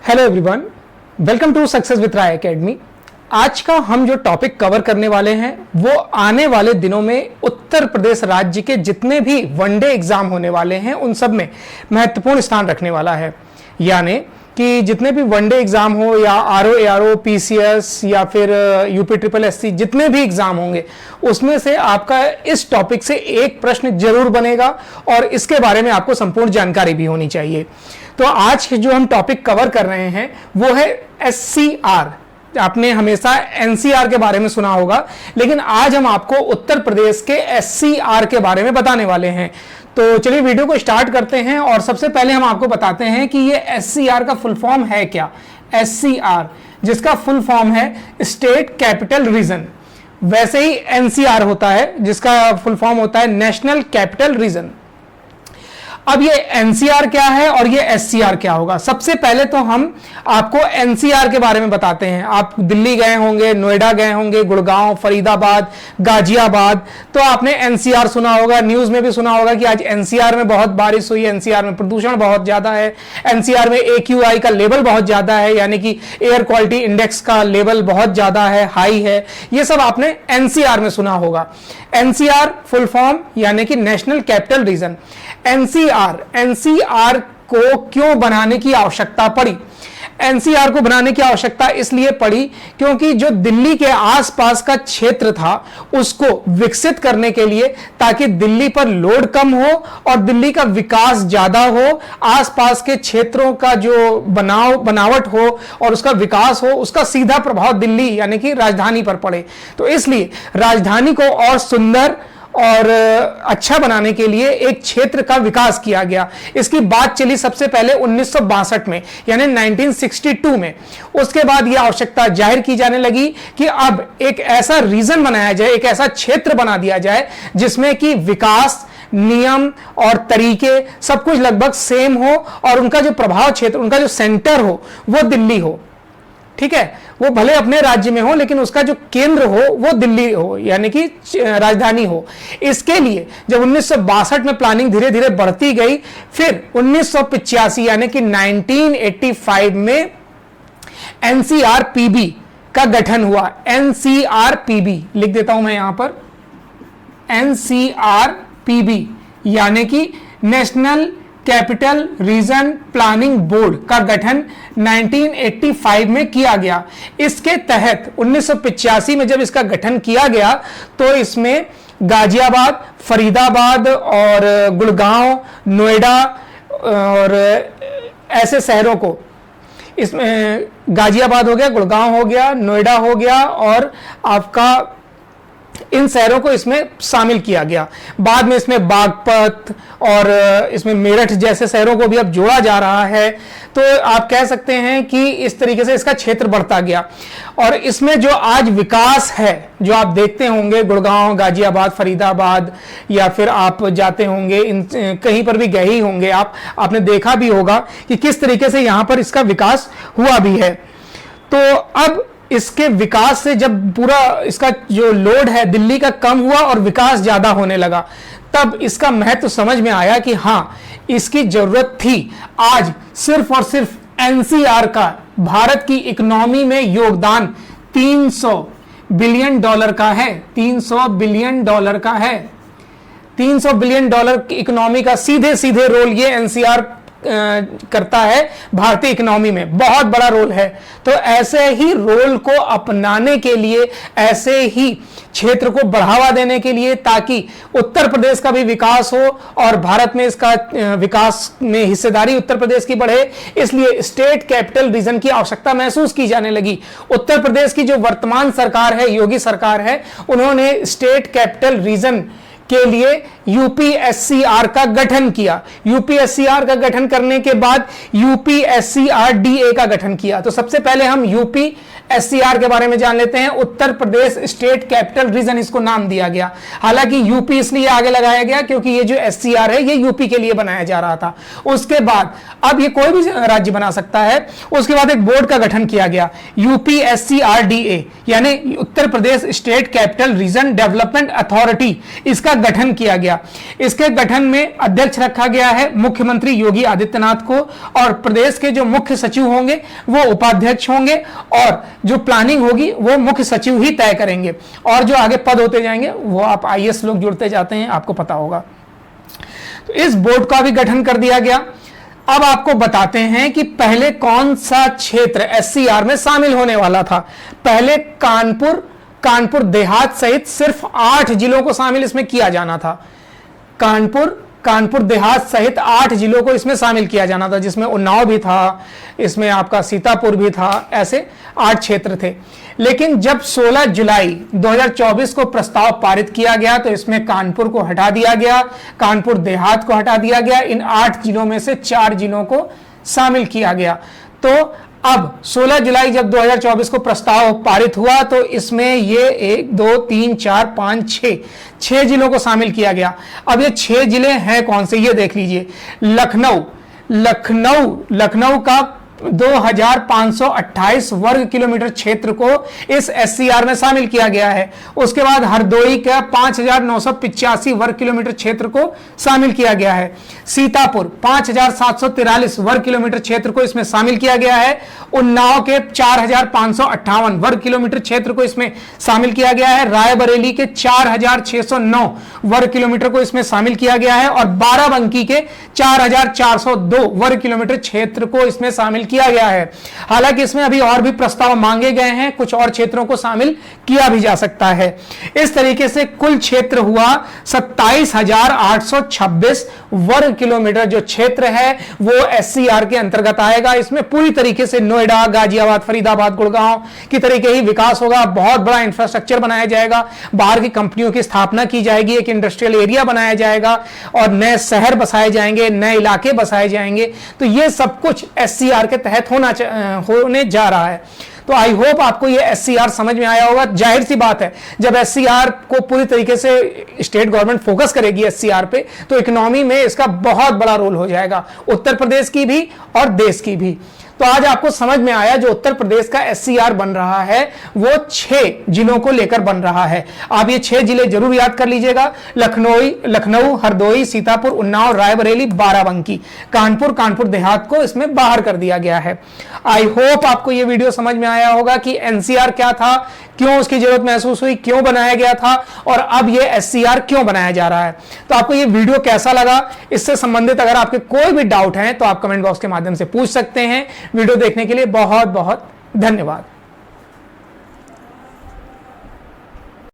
Hello everyone, welcome to success with Rai Academy. आज का हम जो टॉपिक कवर करने वाले हैं वो आने वाले दिनों में उत्तर प्रदेश राज्य के जितने भी वनडे एग्जाम होने वाले हैं उन सब में महत्वपूर्ण स्थान रखने वाला है। यानी कि जितने भी वनडे एग्जाम हो या आरओ एआरओ पीसीएस या फिर यूपी ट्रिपल एससी जितने भी एग्जाम होंगे उसमें से आपका इस टॉपिक से एक प्रश्न जरूर बनेगा और इसके बारे में आपको संपूर्ण जानकारी भी होनी चाहिए। तो आज जो हम टॉपिक कवर कर रहे हैं वो है एससीआर। आपने हमेशा एनसीआर के बारे में सुना होगा, लेकिन आज हम आपको उत्तर प्रदेश के एससीआर के बारे में बताने वाले हैं। तो चलिए वीडियो को स्टार्ट करते हैं और सबसे पहले हम आपको बताते हैं कि ये एससीआर का फुल फॉर्म है क्या। एससीआर जिसका फुल फॉर्म है स्टेट कैपिटल रीजन, वैसे ही एनसीआर होता है जिसका फुल फॉर्म होता है नेशनल कैपिटल रीजन। अब ये एनसीआर क्या है और ये एससीआर क्या होगा। सबसे पहले तो हम आपको एनसीआर के बारे में बताते हैं। आप दिल्ली गए होंगे, नोएडा गए होंगे, गुड़गांव, फरीदाबाद, गाजियाबाद, तो आपने एनसीआर सुना होगा, न्यूज में भी सुना होगा कि आज एनसीआर में बहुत बारिश हुई, एनसीआर में प्रदूषण बहुत ज्यादा है, एनसीआर में AQI का लेवल बहुत ज्यादा है, यानी कि एयर क्वालिटी इंडेक्स का लेवल बहुत ज्यादा है, हाई है। ये सब आपने एनसीआर में सुना होगा। एनसीआर फुल फॉर्म यानी कि नेशनल कैपिटल रीजन। एनसीआर को क्यों बनाने की आवश्यकता पड़ी? एनसीआर को बनाने की आवश्यकता इसलिए पड़ी क्योंकि जो दिल्ली के आसपास का क्षेत्र था उसको विकसित करने के लिए, ताकि दिल्ली पर लोड कम हो और दिल्ली का विकास ज्यादा हो, आसपास के क्षेत्रों का जो बनावट हो और उसका विकास हो, उसका सीधा प्रभाव दिल्ली यानी कि राजधानी पर पड़े। तो इसलिए राजधानी को और सुंदर और अच्छा बनाने के लिए एक क्षेत्र का विकास किया गया। इसकी बात चली सबसे पहले 1962 में यानी 1962 में। उसके बाद यह आवश्यकता जाहिर की जाने लगी कि अब एक ऐसा रीजन बनाया जाए, एक ऐसा क्षेत्र बना दिया जाए जिसमें कि विकास, नियम और तरीके सब कुछ लगभग सेम हो और उनका जो प्रभाव क्षेत्र, उनका जो सेंटर हो वो दिल्ली हो। ठीक है, वो भले अपने राज्य में हो लेकिन उसका जो केंद्र हो वो दिल्ली हो, यानी कि राजधानी हो। इसके लिए जब 1962 में प्लानिंग धीरे धीरे बढ़ती गई, फिर 1985 यानी कि 1985 में एनसीआरपीबी का गठन हुआ। एनसीआरपीबी लिख देता हूं मैं यहां पर, एनसीआरपीबी यानी कि national capital region planning board का गठन 1985 में किया गया। इसके तहत 1985 में जब इसका गठन किया गया तो इसमें गाजियाबाद, फरीदाबाद और गुड़गांव, नोएडा और ऐसे शहरों को, इसमें गाजियाबाद हो गया, गुड़गांव हो गया, नोएडा हो गया और आपका इन शहरों को इसमें शामिल किया गया। बाद में इसमें बागपत और इसमें मेरठ जैसे शहरों को भी अब जोड़ा जा रहा है। तो आप कह सकते हैं कि इस तरीके से इसका क्षेत्र बढ़ता गया और इसमें जो आज विकास है, जो आप देखते होंगे गुड़गांव, गाजियाबाद, फरीदाबाद, या फिर आप जाते होंगे इन कहीं पर भी गए ही होंगे आपने देखा भी होगा कि किस तरीके से यहां पर इसका विकास हुआ भी है। तो अब इसके विकास से जब पूरा इसका जो लोड है दिल्ली का कम हुआ और विकास ज्यादा होने लगा, तब इसका महत्व समझ में आया कि हां इसकी जरूरत थी। आज सिर्फ और सिर्फ एनसीआर का भारत की इकोनॉमी में योगदान $300 बिलियन का है। $300 बिलियन का है। $300 बिलियन की इकोनॉमी का सीधे सीधे रोल ये एनसीआर करता है भारतीय इकोनॉमी में, बहुत बड़ा रोल है। तो ऐसे ही रोल को अपनाने के लिए, ऐसे ही क्षेत्र को बढ़ावा देने के लिए, ताकि उत्तर प्रदेश का भी विकास हो और भारत में इसका विकास में हिस्सेदारी उत्तर प्रदेश की बढ़े, इसलिए स्टेट कैपिटल रीजन की आवश्यकता महसूस की जाने लगी। उत्तर प्रदेश की जो वर्तमान सरकार है, योगी सरकार है, उन्होंने स्टेट कैपिटल रीजन के लिए यूपीएससीआर का गठन किया। यूपीएससीआर का गठन करने के बाद यूपीएससीआरडीए का गठन किया। तो सबसे पहले हम यूपी SCR के बारे में जान लेते हैं। उत्तर प्रदेश स्टेट कैपिटल रीजन इसको नाम दिया गया। हालांकि यूपी इसलिए आगे लगाया गया क्योंकि ये जो SCR है ये यूपी के लिए बनाया जा रहा था। उसके बाद अब ये कोई भी राज्य बना सकता है। उसके बाद एक बोर्ड का गठन किया गया, UPSCRDA, यानी Uttar Pradesh state capital region development authority, इसका गठन किया गया। इसके गठन में अध्यक्ष रखा गया है मुख्यमंत्री योगी आदित्यनाथ को, और प्रदेश के जो मुख्य सचिव होंगे वो उपाध्यक्ष होंगे, और जो प्लानिंग होगी वो मुख्य सचिव ही तय करेंगे, और जो आगे पद होते जाएंगे वो आप IAS लोग जुड़ते जाते हैं, आपको पता होगा। तो इस बोर्ड का भी गठन कर दिया गया। अब आपको बताते हैं कि पहले कौन सा क्षेत्र SCR में शामिल होने वाला था। पहले कानपुर देहात सहित सिर्फ 8 जिलों को शामिल इसमें किया जाना था। कानपुर देहात सहित 8 जिलों को इसमें शामिल किया जाना था, जिसमें उन्नाव भी था, इसमें आपका सीतापुर भी था, ऐसे 8 क्षेत्र थे। लेकिन जब 16 जुलाई 2024 को प्रस्ताव पारित किया गया तो इसमें कानपुर को हटा दिया गया, कानपुर देहात को हटा दिया गया। इन 8 जिलों में से 4 जिलों को शामिल किया गया। तो अब 16 जुलाई जब 2024 को प्रस्ताव पारित हुआ तो इसमें ये 1 2 3 4 5 6 जिलों को शामिल किया गया। अब ये 6 जिले हैं कौन से, ये देख लीजिए। लखनऊ का 2528 वर्ग किलोमीटर क्षेत्र को इस SCR में शामिल किया गया है। उसके बाद हरदोई का 5985 वर्ग किलोमीटर क्षेत्र को शामिल किया गया है। सीतापुर 5743 वर्ग किलोमीटर क्षेत्र को इसमें शामिल किया गया है। उन्नाव के 4558 वर्ग किलोमीटर क्षेत्र को इसमें शामिल किया गया है। रायबरेली के 4609 वर्ग किलोमीटर को इसमें शामिल किया गया है, और बाराबंकी के 4402 वर्ग किलोमीटर क्षेत्र को इसमें शामिल किया गया है। हालांकि इसमें अभी और भी प्रस्ताव मांगे गए हैं, कुछ और क्षेत्रों को शामिल किया भी जा सकता है। इस तरीके से कुल क्षेत्र हुआ 27,826 वर्ग किलोमीटर। जो क्षेत्र है वो SCR के अंतर्गत आएगा। इसमें पूरी तरीके से नोएडा, गाजियाबाद, फरीदाबाद, गुड़गांव की तरीके ही विकास होगा। बहुत बड़ा इंफ्रास्ट्रक्चर बनाया जाएगा, बाहर की कंपनियों की स्थापना की जाएगी, एक इंडस्ट्रियल एरिया बनाया जाएगा, और नए शहर बसाए जाएंगे, नए इलाके बसाए जाएंगे। तो ये सब कुछ SCR के तहत होने जा रहा है। तो आई होप आपको ये SCR समझ में आया होगा। जाहिर सी बात है, जब SCR को पूरी तरीके से स्टेट गवर्नमेंट फोकस करेगी SCR पे, तो इकोनॉमी में इसका बहुत बड़ा रोल हो जाएगा, उत्तर प्रदेश की भी और देश की भी। तो आज आपको समझ में आया जो उत्तर प्रदेश का SCR बन रहा है वो 6 जिलों को लेकर बन रहा है। आप ये 6 जिले जरूर याद कर लीजिएगा। लखनऊ, हरदोई, सीतापुर, उन्नाव, रायबरेली, बाराबंकी, कानपुर देहात को इसमें बाहर कर दिया गया है। आई होप आपको ये वीडियो समझ में आया होगा कि NCR क्या था, क्यों उसकी जरूरत महसूस हुई, क्यों बनाया गया था, और अब ये SCR क्यों बनाया जा रहा है। तो आपको ये वीडियो कैसा लगा, इससे संबंधित अगर आपके कोई भी डाउट है तो आप कमेंट बॉक्स के माध्यम से पूछ सकते हैं। वीडियो देखने के लिए बहुत बहुत धन्यवाद।